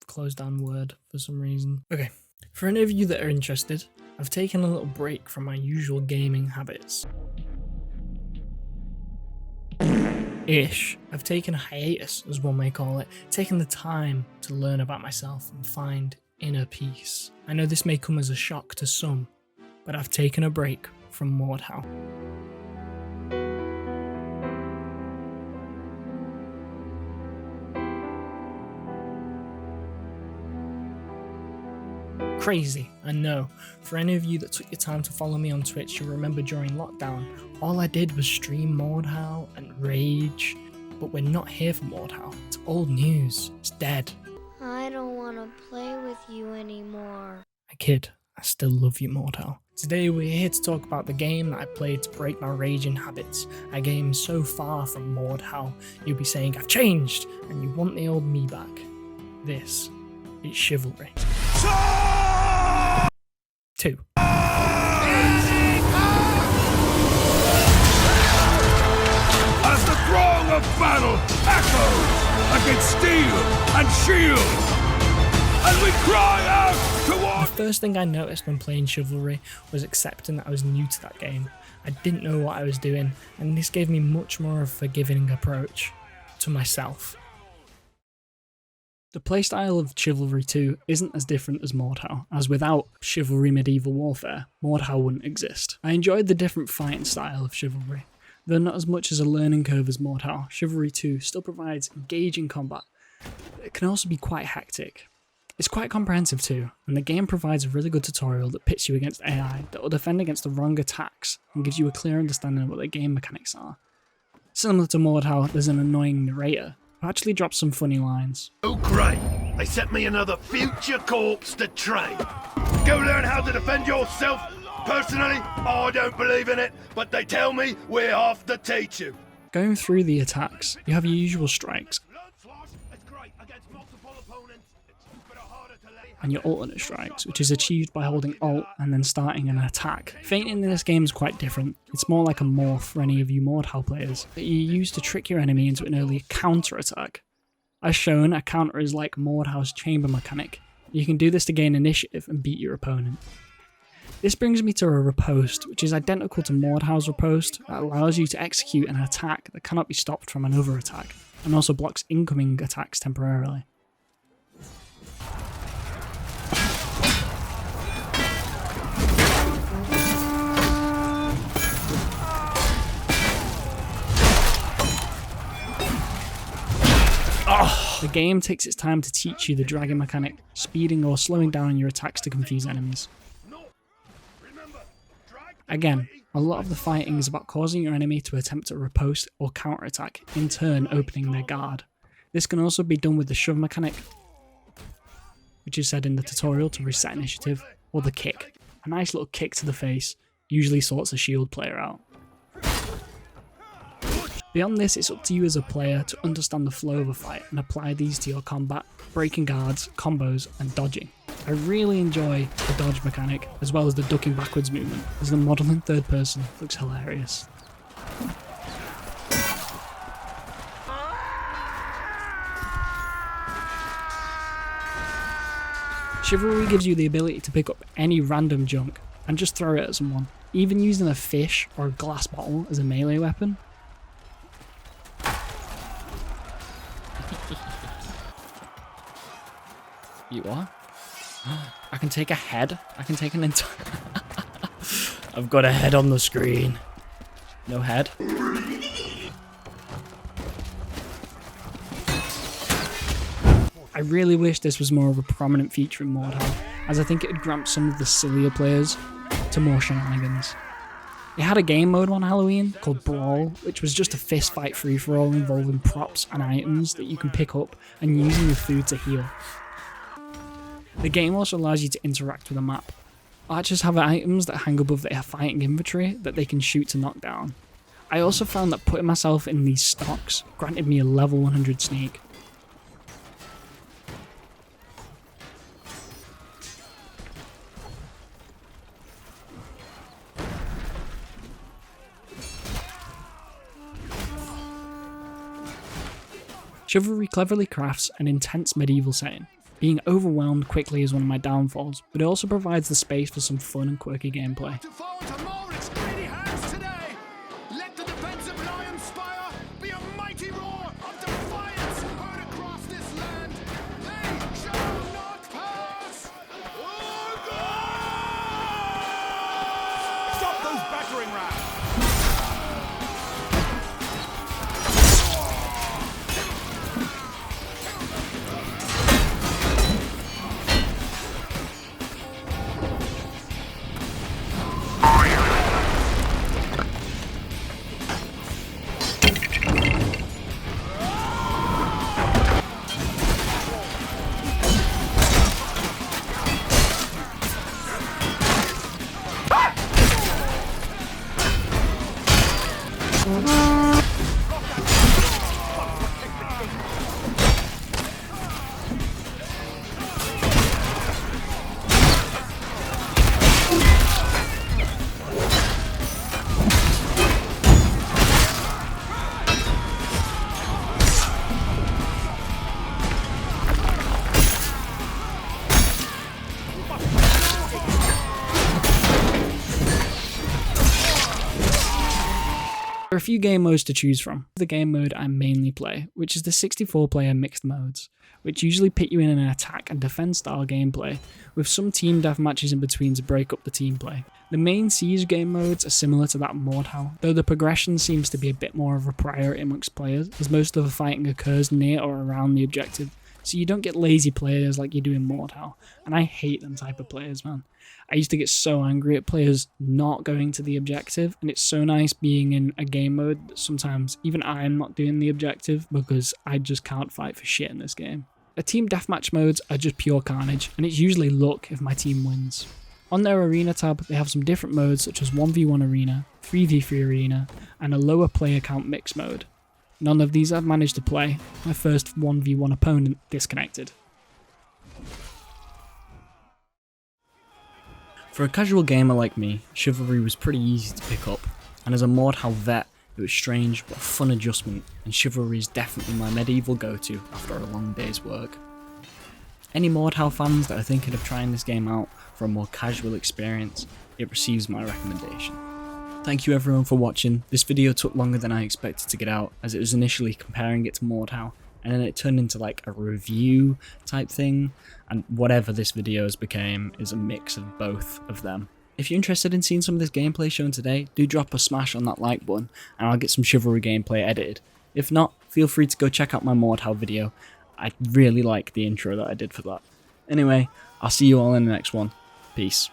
closed down Word for some reason. Okay, for any of you that are interested, I've taken a little break from my usual gaming habits. I've taken a hiatus, as one may call it, taking the time to learn about myself and find inner peace. I know this may come as a shock to some, but I've taken a break from Mordhau. Crazy, I know. For any of you that took your time to follow me on Twitch, you'll remember during lockdown, all I did was stream Mordhau and rage. But we're not here for Mordhau. It's old news. It's dead. I don't want to play with you anymore. My kid, I still love you, Mordhau. Today we're here to talk about the game that I played to break my raging habits. A game so far from Mordhau, you'll be saying I've changed, and you want the old me back. This is Chivalry 2. As the throng of battle echoes against steel and shield, and we cry out towards... The first thing I noticed when playing Chivalry was accepting that I was new to that game. I didn't know what I was doing, and this gave me much more of a forgiving approach to myself. The playstyle of Chivalry 2 isn't as different as Mordhau, as without Chivalry Medieval Warfare, Mordhau wouldn't exist. I enjoyed the different fighting style of Chivalry. Though not as much as a learning curve as Mordhau, Chivalry 2 still provides engaging combat. It can also be quite hectic. It's quite comprehensive too, and the game provides a really good tutorial that pits you against AI that will defend against the wrong attacks and gives you a clear understanding of what the game mechanics are. Similar to Mordhau, there's an annoying narrator who actually drops some funny lines. Oh great, they sent me another future corpse to train. Go learn how to defend yourself. Personally, I don't believe in it, but they tell me we're off to teach you. Going through the attacks, you have your usual strikes and your alternate strikes, which is achieved by holding Alt and then starting an attack. Feinting in this game is quite different. It's more like a morph for any of you Mordhau players that you use to trick your enemy into an early counter-attack. As shown, a counter is like Mordhau's chamber mechanic. You can do this to gain initiative and beat your opponent. This brings me to a riposte, which is identical to Mordhau's riposte, that allows you to execute an attack that cannot be stopped from another attack, and also blocks incoming attacks temporarily. The game takes its time to teach you the dragon mechanic, speeding or slowing down your attacks to confuse enemies. Again, a lot of the fighting is about causing your enemy to attempt a riposte or counterattack, in turn opening their guard. This can also be done with the shove mechanic, which is said in the tutorial to reset initiative, or the kick. A nice little kick to the face usually sorts a shield player out. Beyond this, it's up to you as a player to understand the flow of a fight and apply these to your combat, breaking guards, combos, and dodging. I really enjoy the dodge mechanic, as well as the ducking backwards movement, as the model in third person looks hilarious. Chivalry gives you the ability to pick up any random junk and just throw it at someone, even using a fish or a glass bottle as a melee weapon. You are? I can take a head. I can take an entire... I've got a head on the screen. No head. I really wish this was more of a prominent feature in Mordhau, as I think it would grant some of the sillier players to more shenanigans. It had a game mode on Halloween called Brawl, which was just a fist fight free-for-all involving props and items that you can pick up and using your food to heal. The game also allows you to interact with the map. Archers have items that hang above their fighting inventory that they can shoot to knock down. I also found that putting myself in these stocks granted me a level 100 sneak. Chivalry cleverly crafts an intense medieval setting, Being overwhelmed quickly is one of my downfalls, but it also provides the space for some fun and quirky gameplay. To fall into Mordhau's greedy hands today. Let the defensive lion spire be a mighty roar of defiance heard across this land. They shall not pass. Stop those battering rams. There are a few game modes to choose from. The game mode I mainly play, which is the 64-player mixed modes, which usually pit you in an attack and defense style gameplay, with some team deathmatches in between to break up the team play. The main siege game modes are similar to that of Mordhau, though the progression seems to be a bit more of a priority amongst players, as most of the fighting occurs near or around the objective, so you don't get lazy players like you do in Mordhau, and I hate them type of players, man. I used to get so angry at players not going to the objective, and it's so nice being in a game mode that sometimes even I'm not doing the objective because I just can't fight for shit in this game. The team deathmatch modes are just pure carnage, and it's usually luck if my team wins. On their arena tab, they have some different modes such as 1v1 arena, 3v3 arena, and a lower player count mix mode. None of these I've managed to play. My first 1v1 opponent disconnected. For a casual gamer like me, Chivalry was pretty easy to pick up, and as a Mordhau vet, it was strange but a fun adjustment, and Chivalry is definitely my medieval go-to after a long day's work. Any Mordhau fans that are thinking of trying this game out for a more casual experience, it receives my recommendation. Thank you everyone for watching. This video took longer than I expected to get out, as it was initially comparing it to Mordhau, and then it turned into like a review type thing, and whatever this video has become is a mix of both of them. If you're interested in seeing some of this gameplay shown today, do drop a smash on that like button and I'll get some Chivalry gameplay edited. If not, feel free to go check out my Mordhau video. I really like the intro that I did for that. Anyway, I'll see you all in the next one. Peace.